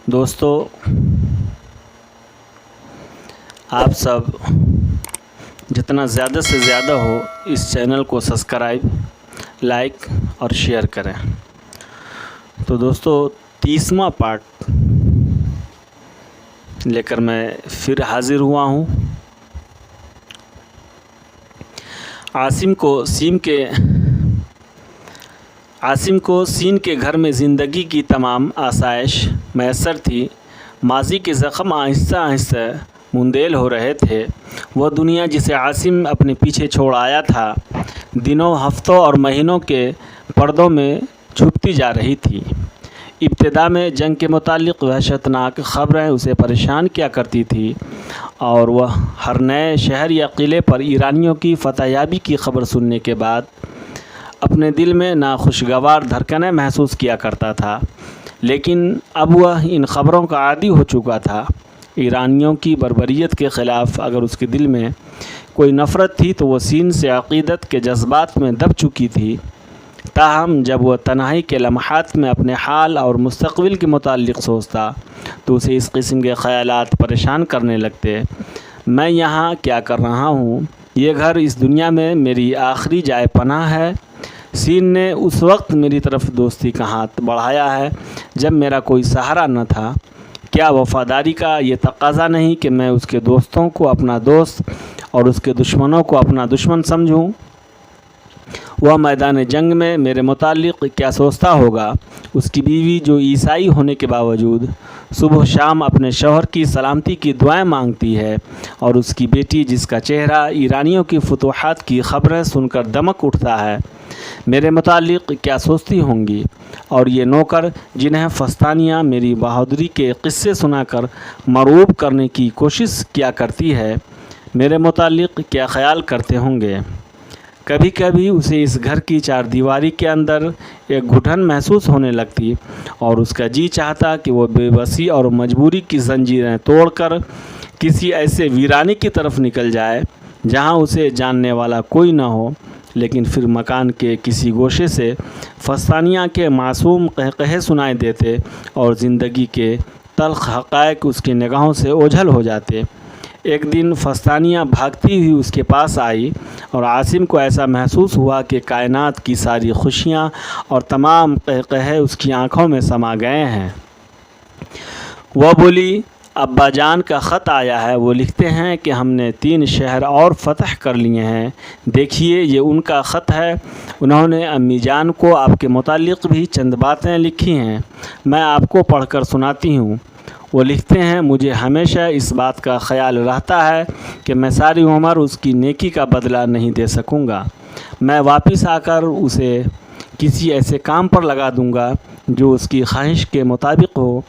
دوستو، آپ سب جتنا زیادہ سے زیادہ ہو اس چینل کو سبسکرائب، لائک اور شیئر کریں۔ تو دوستو، 30واں پارٹ لے کر میں پھر حاضر ہوا ہوں۔ عاصم کو سین کے گھر میں زندگی کی تمام آسائش میسر تھی۔ ماضی کے زخم آہستہ آہستہ مندیل ہو رہے تھے۔ وہ دنیا جسے عاصم اپنے پیچھے چھوڑ آیا تھا دنوں، ہفتوں اور مہینوں کے پردوں میں چھپتی جا رہی تھی۔ ابتدا میں جنگ کے متعلق وحشتناک خبریں اسے پریشان کیا کرتی تھی، اور وہ ہر نئے شہر یا قلعے پر ایرانیوں کی فتح یابی کی خبر سننے کے بعد اپنے دل میں ناخوشگوار دھڑکنیں محسوس کیا کرتا تھا۔ لیکن اب وہ ان خبروں کا عادی ہو چکا تھا۔ ایرانیوں کی بربریت کے خلاف اگر اس کے دل میں کوئی نفرت تھی تو وہ سین سے عقیدت کے جذبات میں دب چکی تھی۔ تاہم جب وہ تنہائی کے لمحات میں اپنے حال اور مستقبل کے متعلق سوچتا تو اسے اس قسم کے خیالات پریشان کرنے لگتے۔ میں یہاں کیا کر رہا ہوں؟ یہ گھر اس دنیا میں میری آخری جائے پناہ ہے۔ سین نے اس وقت میری طرف دوستی کا ہاتھ بڑھایا ہے جب میرا کوئی سہارا نہ تھا۔ کیا وفاداری کا یہ تقاضا نہیں کہ میں اس کے دوستوں کو اپنا دوست اور اس کے دشمنوں کو اپنا دشمن سمجھوں؟ وہ میدان جنگ میں میرے متعلق کیا سوچتا ہوگا؟ اس کی بیوی جو عیسائی ہونے کے باوجود صبح شام اپنے شوہر کی سلامتی کی دعائیں مانگتی ہے، اور اس کی بیٹی جس کا چہرہ ایرانیوں کی فتوحات کی خبریں سن کر دمک اٹھتا ہے، میرے متعلق کیا سوچتی ہوں گی؟ اور یہ نوکر جنہیں فستانیہ میری بہادری کے قصے سنا کر مرعوب کرنے کی کوشش کیا کرتی ہے، میرے متعلق کیا خیال کرتے ہوں گے؟ کبھی کبھی اسے اس گھر کی چار دیواری کے اندر ایک گھٹن محسوس ہونے لگتی، اور اس کا جی چاہتا کہ وہ بے بسی اور مجبوری کی زنجیریں توڑ کر کسی ایسے ویرانے کی طرف نکل جائے جہاں اسے جاننے والا کوئی نہ ہو۔ لیکن پھر مکان کے کسی گوشے سے فستانیہ کے معصوم قہقہے سنائی دیتے، اور زندگی کے تلخ حقائق اس کی نگاہوں سے اوجھل ہو جاتے۔ ایک دن فستانیہ بھاگتی ہوئی اس کے پاس آئی، اور عاصم کو ایسا محسوس ہوا کہ کائنات کی ساری خوشیاں اور تمام قہقہے اس کی آنکھوں میں سما گئے ہیں۔ وہ بولی، ابا جان کا خط آیا ہے۔ وہ لکھتے ہیں کہ ہم نے 3 شہر اور فتح کر لیے ہیں۔ دیکھیے، یہ ان کا خط ہے۔ انہوں نے امی جان کو آپ کے متعلق بھی چند باتیں لکھی ہیں، میں آپ کو پڑھ کر سناتی ہوں۔ وہ لکھتے ہیں، مجھے ہمیشہ اس بات کا خیال رہتا ہے کہ میں ساری عمر اس کی نیکی کا بدلہ نہیں دے سکوں گا۔ میں واپس آ کر اسے کسی ایسے کام پر لگا دوں گا جو اس کی خواہش کے مطابق ہو۔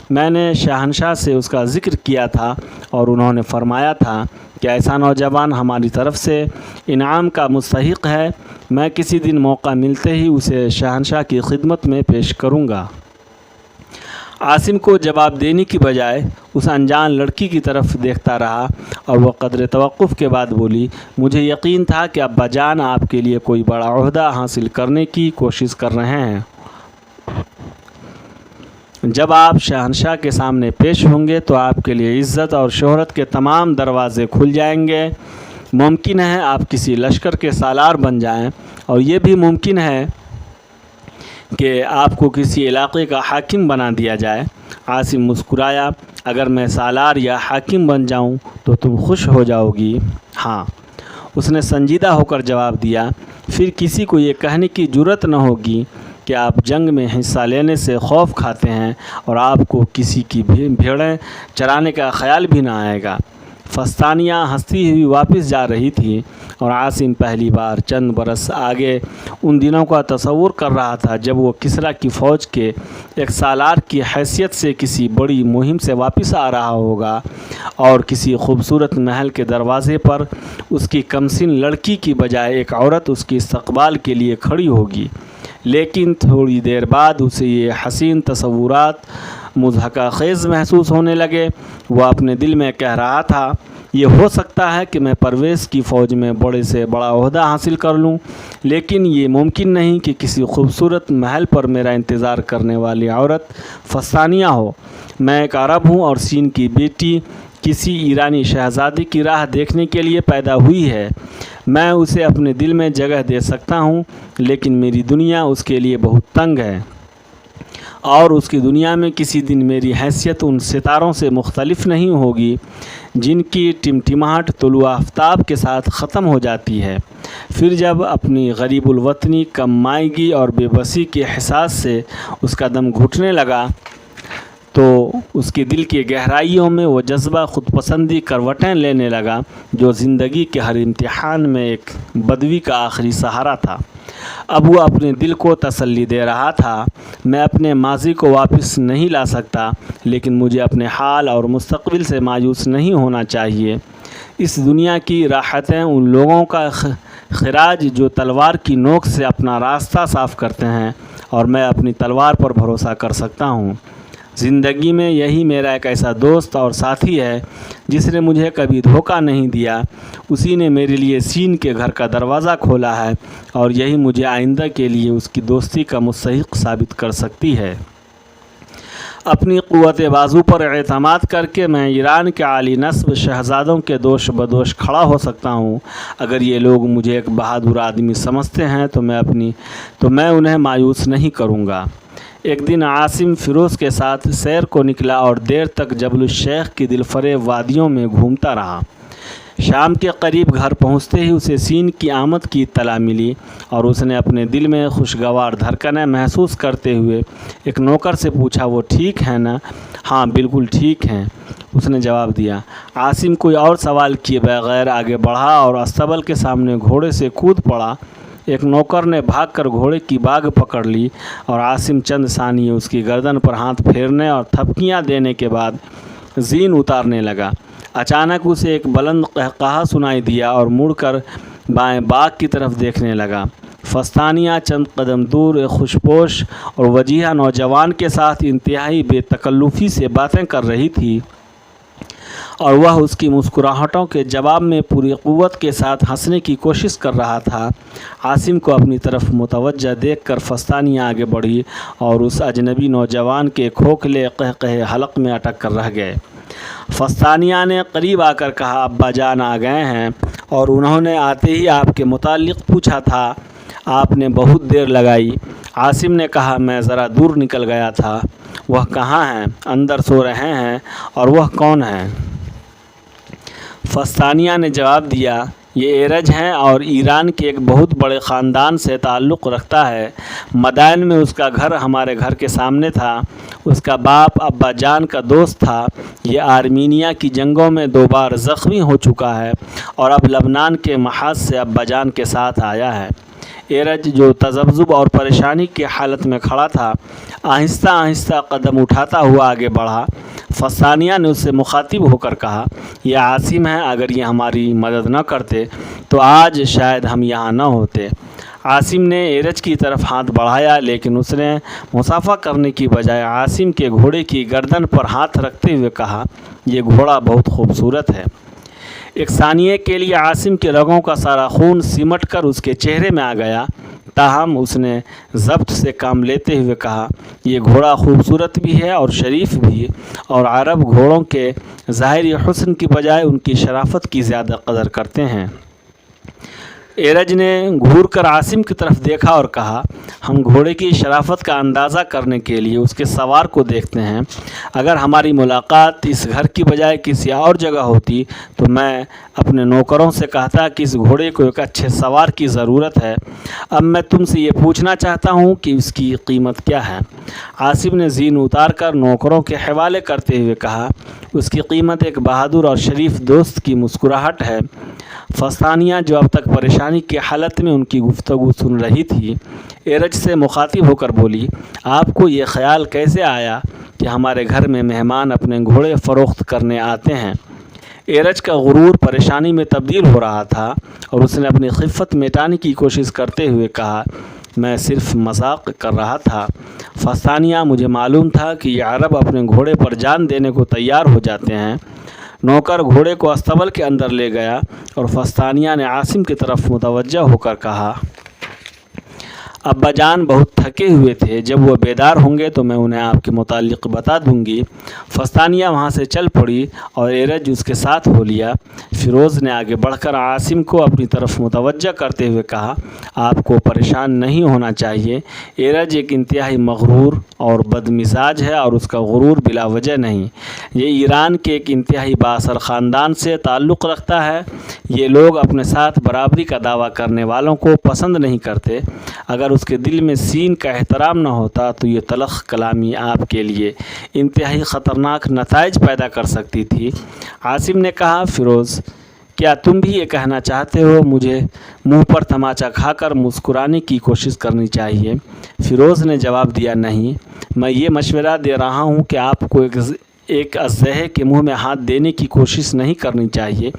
میں نے شہنشاہ سے اس کا ذکر کیا تھا، اور انہوں نے فرمایا تھا کہ ایسا نوجوان ہماری طرف سے انعام کا مستحق ہے۔ میں کسی دن موقع ملتے ہی اسے شہنشاہ کی خدمت میں پیش کروں گا۔ عاصم کو جواب دینے کی بجائے اس انجان لڑکی کی طرف دیکھتا رہا، اور وہ قدر توقف کے بعد بولی، مجھے یقین تھا کہ ابا جان آپ کے لیے کوئی بڑا عہدہ حاصل کرنے کی کوشش کر رہے ہیں۔ جب آپ شہنشاہ کے سامنے پیش ہوں گے تو آپ کے لیے عزت اور شہرت کے تمام دروازے کھل جائیں گے۔ ممکن ہے آپ کسی لشکر کے سالار بن جائیں، اور یہ بھی ممکن ہے کہ آپ کو کسی علاقے کا حاکم بنا دیا جائے۔ عاصم مسکرایا، اگر میں سالار یا حاکم بن جاؤں تو تم خوش ہو جاؤ گی؟ ہاں، اس نے سنجیدہ ہو کر جواب دیا۔ پھر کسی کو یہ کہنے کی جرأت نہ ہوگی کہ آپ جنگ میں حصہ لینے سے خوف کھاتے ہیں، اور آپ کو کسی کی بھیڑیں چرانے کا خیال بھی نہ آئے گا۔ فستانیہ ہنستی ہوئی واپس جا رہی تھی، اور عاصم پہلی بار چند برس آگے ان دنوں کا تصور کر رہا تھا جب وہ کسریٰ کی فوج کے ایک سالار کی حیثیت سے کسی بڑی مہم سے واپس آ رہا ہوگا، اور کسی خوبصورت محل کے دروازے پر اس کی کمسن لڑکی کی بجائے ایک عورت اس کے استقبال کے لیے کھڑی ہوگی۔ لیکن تھوڑی دیر بعد اسے یہ حسین تصورات مضحکہ خیز محسوس ہونے لگے۔ وہ اپنے دل میں کہہ رہا تھا، یہ ہو سکتا ہے کہ میں پرویز کی فوج میں بڑے سے بڑا عہدہ حاصل کر لوں، لیکن یہ ممکن نہیں کہ کسی خوبصورت محل پر میرا انتظار کرنے والی عورت فستانیہ ہو۔ میں ایک عرب ہوں اور سین کی بیٹی کسی ایرانی شہزادی کی راہ دیکھنے کے لیے پیدا ہوئی ہے۔ میں اسے اپنے دل میں جگہ دے سکتا ہوں، لیکن میری دنیا اس کے لیے بہت تنگ ہے، اور اس کی دنیا میں کسی دن میری حیثیت ان ستاروں سے مختلف نہیں ہوگی جن کی ٹمٹماہٹ طلوع آفتاب کے ساتھ ختم ہو جاتی ہے۔ پھر جب اپنی غریب الوطنی، کم مائیگی اور بے بسی کے احساس سے اس کا دم گھٹنے لگا تو اس کے دل کی گہرائیوں میں وہ جذبہ خود پسندی کروٹیں لینے لگا جو زندگی کے ہر امتحان میں ایک بدوی کا آخری سہارا تھا۔ اب وہ اپنے دل کو تسلی دے رہا تھا، میں اپنے ماضی کو واپس نہیں لا سکتا، لیکن مجھے اپنے حال اور مستقبل سے مایوس نہیں ہونا چاہیے۔ اس دنیا کی راحتیں ان لوگوں کا خراج جو تلوار کی نوک سے اپنا راستہ صاف کرتے ہیں، اور میں اپنی تلوار پر بھروسہ کر سکتا ہوں۔ زندگی میں یہی میرا ایک ایسا دوست اور ساتھی ہے جس نے مجھے کبھی دھوکہ نہیں دیا، اسی نے میرے لیے سین کے گھر کا دروازہ کھولا ہے، اور یہی مجھے آئندہ کے لیے اس کی دوستی کا مستحق ثابت کر سکتی ہے۔ اپنی قوت بازو پر اعتماد کر کے میں ایران کے عالی نسب شہزادوں کے دوش بدوش کھڑا ہو سکتا ہوں۔ اگر یہ لوگ مجھے ایک بہادر آدمی سمجھتے ہیں تو میں انہیں مایوس نہیں کروں گا۔ ایک دن عاصم فیروز کے ساتھ سیر کو نکلا اور دیر تک جبل الشیخ کی دلفریب وادیوں میں گھومتا رہا۔ شام کے قریب گھر پہنچتے ہی اسے سین کی آمد کی اطلاع ملی، اور اس نے اپنے دل میں خوشگوار دھڑکنیں محسوس کرتے ہوئے ایک نوکر سے پوچھا، وہ ٹھیک ہے نا؟ ہاں بالکل ٹھیک ہیں، اس نے جواب دیا۔ عاصم کوئی اور سوال کیے بغیر آگے بڑھا اور استبل کے سامنے گھوڑے سے کود پڑا۔ ایک نوکر نے بھاگ کر گھوڑے کی باگ پکڑ لی، اور عاصم چند ثانیے اس کی گردن پر ہاتھ پھیرنے اور تھپکیاں دینے کے بعد زین اتارنے لگا۔ اچانک اسے ایک بلند قہقہا سنائی دیا اور مڑ کر بائیں باغ کی طرف دیکھنے لگا۔ فستانیہ چند قدم دور ایک خوشپوش اور وجیہہ نوجوان کے ساتھ انتہائی بے تکلفی سے باتیں کر رہی تھی، اور وہ اس کی مسکراہٹوں کے جواب میں پوری قوت کے ساتھ ہنسنے کی کوشش کر رہا تھا۔ عاصم کو اپنی طرف متوجہ دیکھ کر فستانیہ آگے بڑھی اور اس اجنبی نوجوان کے کھوکھلے قہقہے حلق میں اٹک کر رہ گئے۔ فستانیہ نے قریب آ کر کہا، ابا جان آ گئے ہیں، اور انہوں نے آتے ہی آپ کے متعلق پوچھا تھا، آپ نے بہت دیر لگائی۔ عاصم نے کہا، میں ذرا دور نکل گیا تھا۔ وہ کہاں ہیں؟ اندر سو رہے ہیں۔ اور وہ کون ہیں؟ فستانیہ نے جواب دیا، یہ ایرج ہیں اور ایران کے ایک بہت بڑے خاندان سے تعلق رکھتا ہے۔ مدائن میں اس کا گھر ہمارے گھر کے سامنے تھا۔ اس کا باپ ابا جان کا دوست تھا۔ یہ آرمینیا کی جنگوں میں 2 بار زخمی ہو چکا ہے، اور اب لبنان کے محاذ سے ابا جان کے ساتھ آیا ہے۔ ایرج جو تذبذب اور پریشانی کی حالت میں کھڑا تھا، آہستہ آہستہ قدم اٹھاتا ہوا آگے بڑھا۔ فستانیہ نے اس سے مخاطب ہو کر کہا، یہ عاصم ہے، اگر یہ ہماری مدد نہ کرتے تو آج شاید ہم یہاں نہ ہوتے۔ عاصم نے ایرج کی طرف ہاتھ بڑھایا، لیکن اس نے مصافحہ کرنے کی بجائے عاصم کے گھوڑے کی گردن پر ہاتھ رکھتے ہوئے کہا، یہ گھوڑا بہت خوبصورت ہے۔ ایک ثانیے کے لیے عاصم کے رگوں کا سارا خون سمٹ کر اس کے چہرے میں آ گیا، تاہم اس نے ضبط سے کام لیتے ہوئے کہا، یہ گھوڑا خوبصورت بھی ہے اور شریف بھی، اور عرب گھوڑوں کے ظاہری حسن کی بجائے ان کی شرافت کی زیادہ قدر کرتے ہیں۔ ایرج نے گھور کر عاصم کی طرف دیکھا اور کہا، ہم گھوڑے کی شرافت کا اندازہ کرنے کے لیے اس کے سوار کو دیکھتے ہیں۔ اگر ہماری ملاقات اس گھر کی بجائے کسی اور جگہ ہوتی تو میں اپنے نوکروں سے کہتا کہ اس گھوڑے کو ایک اچھے سوار کی ضرورت ہے۔ اب میں تم سے یہ پوچھنا چاہتا ہوں کہ اس کی قیمت کیا ہے؟ عاصم نے زین اتار کر نوکروں کے حوالے کرتے ہوئے کہا، اس کی قیمت ایک بہادر اور شریف دوست کی مسکراہٹ ہے۔ فستانیہ جو اب تک پریشانی کی حالت میں ان کی گفتگو سن رہی تھی، ایرج سے مخاطب ہو کر بولی، آپ کو یہ خیال کیسے آیا کہ ہمارے گھر میں مہمان اپنے گھوڑے فروخت کرنے آتے ہیں؟ ایرج کا غرور پریشانی میں تبدیل ہو رہا تھا، اور اس نے اپنی خفت مٹانے کی کوشش کرتے ہوئے کہا، میں صرف مذاق کر رہا تھا۔ فستانیہ، مجھے معلوم تھا کہ یہ عرب اپنے گھوڑے پر جان دینے کو تیار ہو جاتے ہیں۔ نوکر گھوڑے کو استبل کے اندر لے گیا، اور فستانیہ نے عاصم کی طرف متوجہ ہو کر کہا، ابا جان بہت تھکے ہوئے تھے، جب وہ بیدار ہوں گے تو میں انہیں آپ کے متعلق بتا دوں گی۔ فستانیہ وہاں سے چل پڑی اور ایرج اس کے ساتھ ہو لیا۔ فیروز نے آگے بڑھ کر عاصم کو اپنی طرف متوجہ کرتے ہوئے کہا، آپ کو پریشان نہیں ہونا چاہیے۔ ایرج ایک انتہائی مغرور اور بد مزاج ہے، اور اس کا غرور بلا وجہ نہیں۔ یہ ایران کے ایک انتہائی بااثر خاندان سے تعلق رکھتا ہے۔ یہ لوگ اپنے ساتھ برابری کا دعویٰ کرنے والوں کو پسند نہیں کرتے۔ اگر اس کے دل میں سین کا احترام نہ ہوتا تو یہ تلخ کلامی آپ کے لیے انتہائی خطرناک نتائج پیدا کر سکتی تھی۔ عاصم نے کہا، فیروز کیا تم بھی یہ کہنا چاہتے ہو مجھے منہ پر تماچا کھا کر مسکرانے کی کوشش کرنی چاہیے؟ فیروز نے جواب دیا، نہیں، میں یہ مشورہ دے رہا ہوں کہ آپ کو ایک اژدہے کے منہ میں ہاتھ دینے کی کوشش نہیں کرنی چاہیے،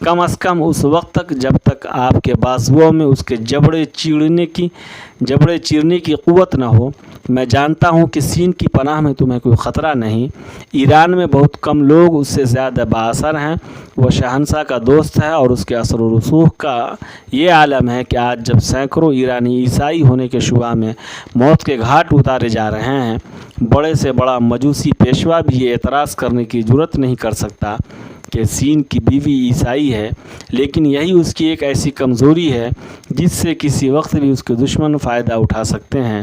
کم از کم اس وقت تک جب تک آپ کے بازوؤں میں اس کے جبڑے چیرنے کی قوت نہ ہو۔ میں جانتا ہوں کہ سین کی پناہ میں تمہیں کوئی خطرہ نہیں۔ ایران میں بہت کم لوگ اس سے زیادہ بااثر ہیں۔ وہ شہنشاہ کا دوست ہے، اور اس کے اثر و رسوخ کا یہ عالم ہے کہ آج جب سینکڑوں ایرانی عیسائی ہونے کے شبہ میں موت کے گھاٹ اتارے جا رہے ہیں، بڑے سے بڑا مجوسی پیشوا بھی یہ اعتراض کرنے کی جرات نہیں کر سکتا کہ سین کی بیوی عیسائی ہے، لیکن یہی اس کی ایک ایسی کمزوری ہے جس سے کسی وقت بھی اس کے دشمن فائدہ اٹھا سکتے ہیں۔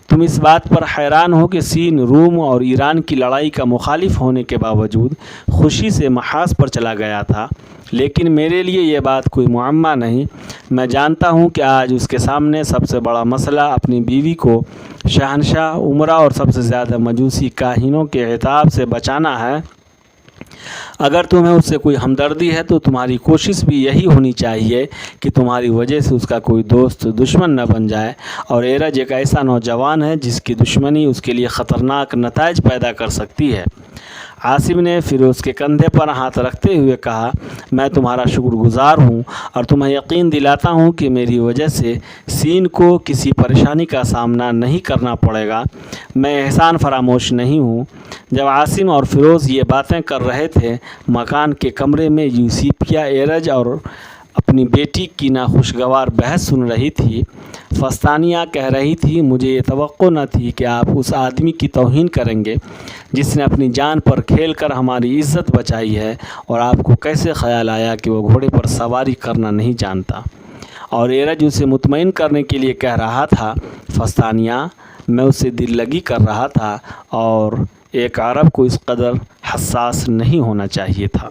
تم اس بات پر حیران ہو کہ سین روم اور ایران کی لڑائی کا مخالف ہونے کے باوجود خوشی سے محاذ پر چلا گیا تھا، لیکن میرے لیے یہ بات کوئی معمہ نہیں۔ میں جانتا ہوں کہ آج اس کے سامنے سب سے بڑا مسئلہ اپنی بیوی کو شہنشاہ، امراء اور سب سے زیادہ مجوسی کاہنوں کے عتاب سے بچانا ہے۔ اگر تمہیں اس سے کوئی ہمدردی ہے تو تمہاری کوشش بھی یہی ہونی چاہیے کہ تمہاری وجہ سے اس کا کوئی دوست دشمن نہ بن جائے، اور ایرج ایک ایسا نوجوان ہے جس کی دشمنی اس کے لیے خطرناک نتائج پیدا کر سکتی ہے۔ عاصم نے فیروز کے کندھے پر ہاتھ رکھتے ہوئے کہا، میں تمہارا شکر گزار ہوں اور تمہیں یقین دلاتا ہوں کہ میری وجہ سے سین کو کسی پریشانی کا سامنا نہیں کرنا پڑے گا۔ میں احسان فراموش نہیں ہوں۔ جب عاصم اور فیروز یہ باتیں کر رہے تھے، مکان کے کمرے میں یوسیپیہ ایرج اور اپنی بیٹی کی ناخوشگوار بحث سن رہی تھی۔ فستانیہ کہہ رہی تھی، مجھے یہ توقع نہ تھی کہ آپ اس آدمی کی توہین کریں گے جس نے اپنی جان پر کھیل کر ہماری عزت بچائی ہے، اور آپ کو کیسے خیال آیا کہ وہ گھوڑے پر سواری کرنا نہیں جانتا؟ اور ایرج اسے مطمئن کرنے کے لیے کہہ رہا تھا، فستانیہ میں اسے دل لگی کر رہا تھا، اور ایک عرب کو اس قدر حساس نہیں ہونا چاہیے تھا۔